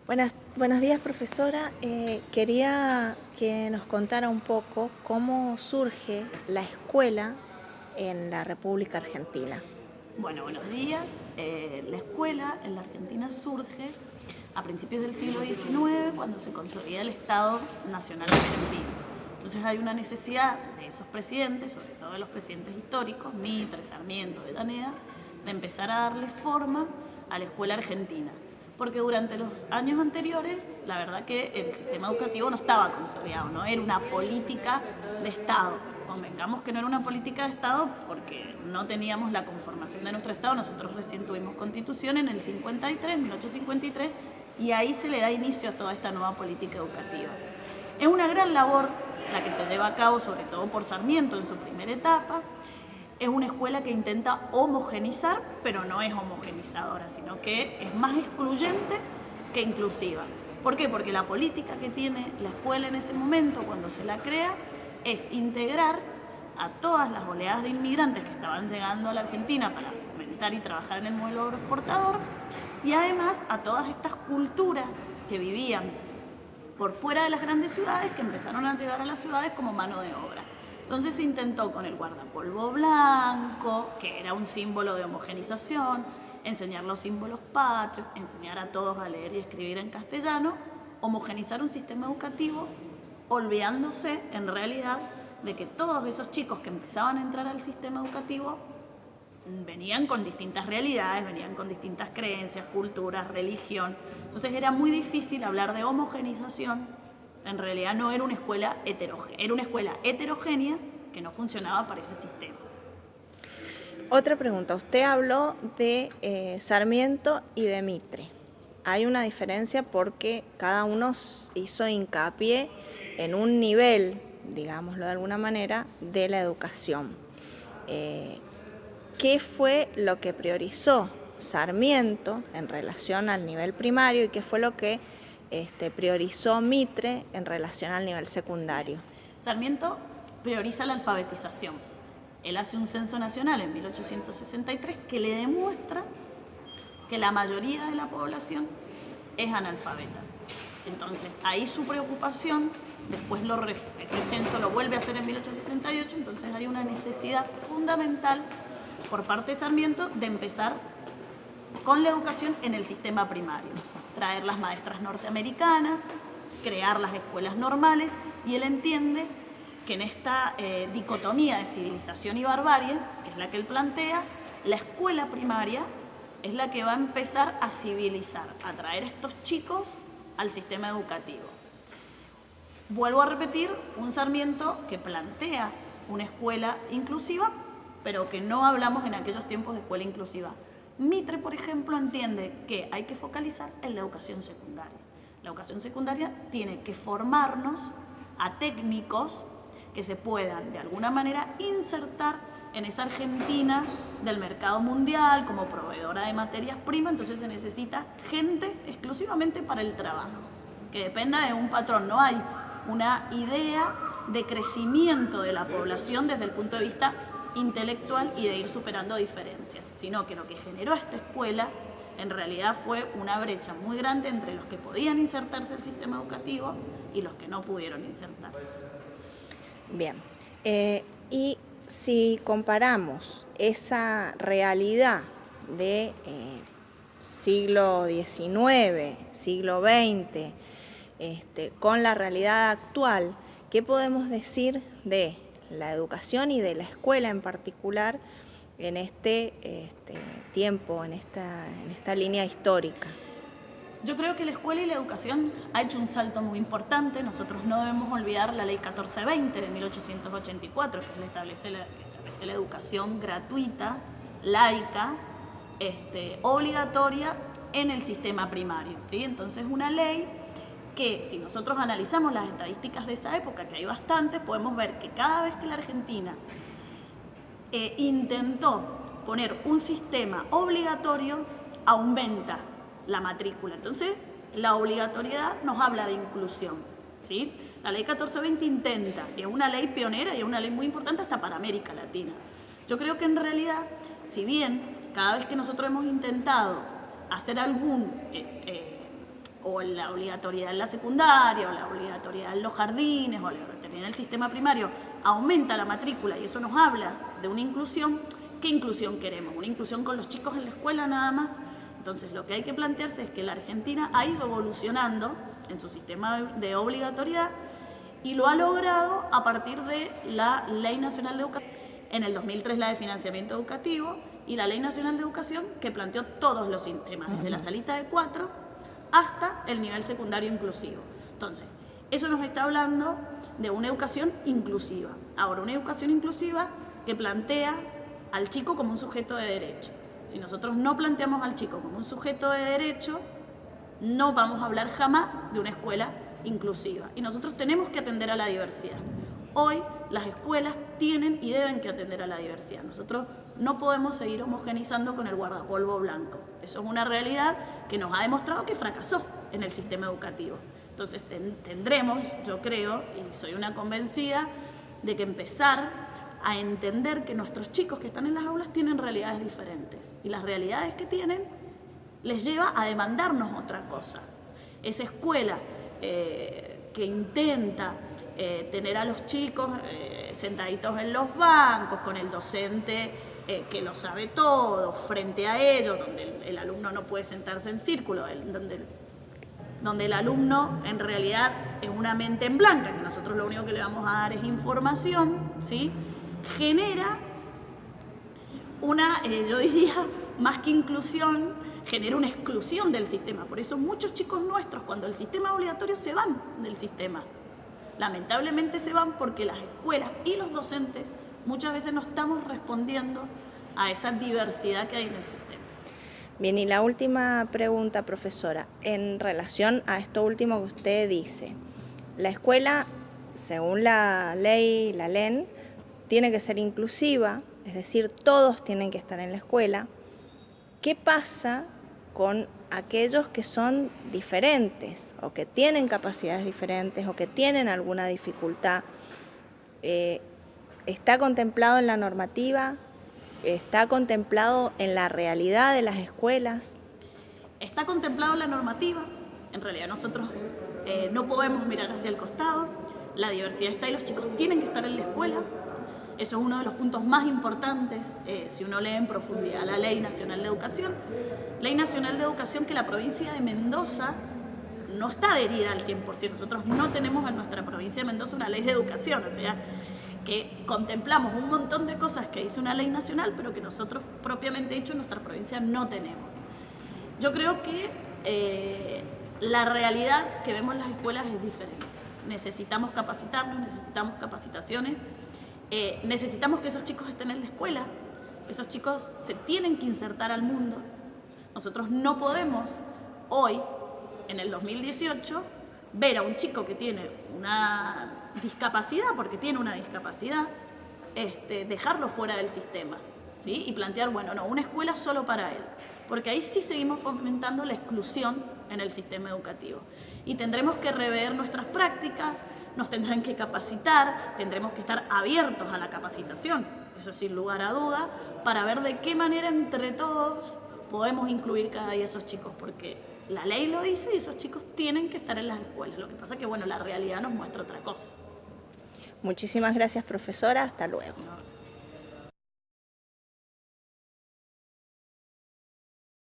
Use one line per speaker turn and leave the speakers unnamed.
Buenos días, profesora. Quería que nos contara un poco cómo surge la escuela en la República Argentina.
Bueno, buenos días. La escuela en la Argentina surge a principios del siglo XIX, cuando se consolida el Estado Nacional Argentino. Entonces hay una necesidad de esos presidentes, sobre todo de los presidentes históricos, Mitre, Sarmiento, Avellaneda, de empezar a darle forma a la escuela argentina. Porque durante los años anteriores, la verdad que el sistema educativo no estaba consolidado, no era una política de Estado. Convengamos que no era una política de Estado porque no teníamos la conformación de nuestro Estado. Nosotros recién tuvimos constitución en el 53, 1853, y ahí se le da inicio a toda esta nueva política educativa. Es una gran labor la que se lleva a cabo, sobre todo por Sarmiento en su primera etapa. Es una escuela que intenta homogenizar, pero no es homogenizadora, sino que es más excluyente que inclusiva. ¿Por qué? Porque la política que tiene la escuela en ese momento, cuando se la crea, es integrar a todas las oleadas de inmigrantes que estaban llegando a la Argentina para fomentar y trabajar en el modelo agroexportador, y además a todas estas culturas que vivían por fuera de las grandes ciudades, que empezaron a llegar a las ciudades como mano de obra. Entonces se intentó con el guardapolvo blanco, que era un símbolo de homogenización, enseñar los símbolos patrios, enseñar a todos a leer y escribir en castellano, homogenizar un sistema educativo, olvidándose en realidad de que todos esos chicos que empezaban a entrar al sistema educativo venían con distintas realidades, venían con distintas creencias, culturas, religión. Entonces era muy difícil hablar de homogenización. En realidad no era una escuela heterogénea, era una escuela heterogénea que no funcionaba para ese sistema.
Otra pregunta. Usted habló de Sarmiento y de Mitre. Hay una diferencia porque cada uno hizo hincapié en un nivel, digámoslo de alguna manera, de la educación. ¿Qué fue lo que priorizó Sarmiento en relación al nivel primario y qué fue lo que priorizó Mitre en relación al nivel secundario?
Sarmiento prioriza la alfabetización. Él hace un censo nacional en 1863 que le demuestra que la mayoría de la población es analfabeta. Entonces, ahí su preocupación, después ese censo lo vuelve a hacer en 1868, entonces hay una necesidad fundamental por parte de Sarmiento de empezar con la educación en el sistema primario. Traer las maestras norteamericanas, crear las escuelas normales, y él entiende que en esta dicotomía de civilización y barbarie, que es la que él plantea, la escuela primaria es la que va a empezar a civilizar, a traer a estos chicos al sistema educativo. Vuelvo a repetir, un Sarmiento que plantea una escuela inclusiva, pero que no hablamos en aquellos tiempos de escuela inclusiva. Mitre, por ejemplo, entiende que hay que focalizar en la educación secundaria. La educación secundaria tiene que formarnos a técnicos que se puedan, de alguna manera, insertar en esa Argentina del mercado mundial como proveedora de materias primas. Entonces se necesita gente exclusivamente para el trabajo, que dependa de un patrón. No hay una idea de crecimiento de la población desde el punto de vista intelectual y de ir superando diferencias, sino que lo que generó esta escuela en realidad fue una brecha muy grande entre los que podían insertarse al sistema educativo y los que no pudieron insertarse.
Bien, y si comparamos esa realidad de siglo XIX, siglo XX, con la realidad actual, ¿qué podemos decir de la educación y de la escuela en particular en este tiempo, en esta línea histórica?
Yo creo que la escuela y la educación ha hecho un salto muy importante. Nosotros no debemos olvidar la ley 1420 de 1884, que establece la educación gratuita, laica, obligatoria en el sistema primario, ¿sí? Entonces, una ley que, si nosotros analizamos las estadísticas de esa época, que hay bastantes, podemos ver que cada vez que la Argentina intentó poner un sistema obligatorio, aumenta la matrícula. Entonces, la obligatoriedad nos habla de inclusión, ¿sí? La ley 1420 intenta, y es una ley pionera y es una ley muy importante hasta para América Latina. Yo creo que en realidad, si bien cada vez que nosotros hemos intentado hacer o la obligatoriedad en la secundaria, o la obligatoriedad en los jardines, o la obligatoriedad en el sistema primario, aumenta la matrícula y eso nos habla de una inclusión. ¿Qué inclusión queremos? ¿Una inclusión con los chicos en la escuela nada más? Entonces lo que hay que plantearse es que la Argentina ha ido evolucionando en su sistema de obligatoriedad y lo ha logrado a partir de la Ley Nacional de Educación, en el 2003 la de Financiamiento Educativo y la Ley Nacional de Educación que planteó todos los sistemas, desde la salita de 4 hasta el nivel secundario inclusivo. Entonces, eso nos está hablando de una educación inclusiva. Ahora, una educación inclusiva que plantea al chico como un sujeto de derecho. Si nosotros no planteamos al chico como un sujeto de derecho, no vamos a hablar jamás de una escuela inclusiva. Y nosotros tenemos que atender a la diversidad. Hoy las escuelas tienen y deben que atender a la diversidad. Nosotros no podemos seguir homogenizando con el guardapolvo blanco. Eso es una realidad que nos ha demostrado que fracasó en el sistema educativo. Entonces tendremos, yo creo, y soy una convencida, de que empezar a entender que nuestros chicos que están en las aulas tienen realidades diferentes. Y las realidades que tienen les lleva a demandarnos otra cosa. Esa escuela que intenta tener a los chicos sentaditos en los bancos, con el docente que lo sabe todo, frente a ellos, donde el alumno no puede sentarse en círculo, donde el alumno en realidad es una mente en blanca, que nosotros lo único que le vamos a dar es información, ¿sí? Genera una, yo diría, más que inclusión, genera una exclusión del sistema. Por eso muchos chicos nuestros, cuando el sistema es obligatorio, se van del sistema. Lamentablemente se van porque las escuelas y los docentes muchas veces no estamos respondiendo a esa diversidad que hay en el sistema.
Bien, y la última pregunta, profesora, en relación a esto último que usted dice. La escuela, según la ley, la LEN, tiene que ser inclusiva, es decir, todos tienen que estar en la escuela. ¿Qué pasa con aquellos que son diferentes o que tienen capacidades diferentes o que tienen alguna dificultad? ¿Está contemplado en la normativa? ¿Está contemplado en la realidad de las escuelas?
Está contemplado en la normativa. En realidad nosotros no podemos mirar hacia el costado. La diversidad está y los chicos tienen que estar en la escuela. Eso es uno de los puntos más importantes si uno lee en profundidad la Ley Nacional de Educación. Ley Nacional de Educación que la provincia de Mendoza no está adherida al 100%. Nosotros no tenemos en nuestra provincia de Mendoza una ley de educación, o sea, que contemplamos un montón de cosas que dice una ley nacional, pero que nosotros propiamente dicho en nuestra provincia no tenemos. Yo creo que la realidad que vemos en las escuelas es diferente. Necesitamos capacitarnos, necesitamos capacitaciones, necesitamos que esos chicos estén en la escuela, esos chicos se tienen que insertar al mundo. Nosotros no podemos hoy, en el 2018, ver a un chico que tiene una discapacidad, porque tiene una discapacidad, dejarlo fuera del sistema, ¿sí? Y plantear, bueno, no, una escuela solo para él, porque ahí sí seguimos fomentando la exclusión en el sistema educativo. Y tendremos que rever nuestras prácticas, nos tendrán que capacitar, tendremos que estar abiertos a la capacitación, eso sin lugar a duda, para ver de qué manera entre todos podemos incluir cada día a esos chicos, porque la ley lo dice y esos chicos tienen que estar en las escuelas. Lo que pasa es que, bueno, la realidad nos muestra otra cosa.
Muchísimas gracias, profesora. Hasta luego.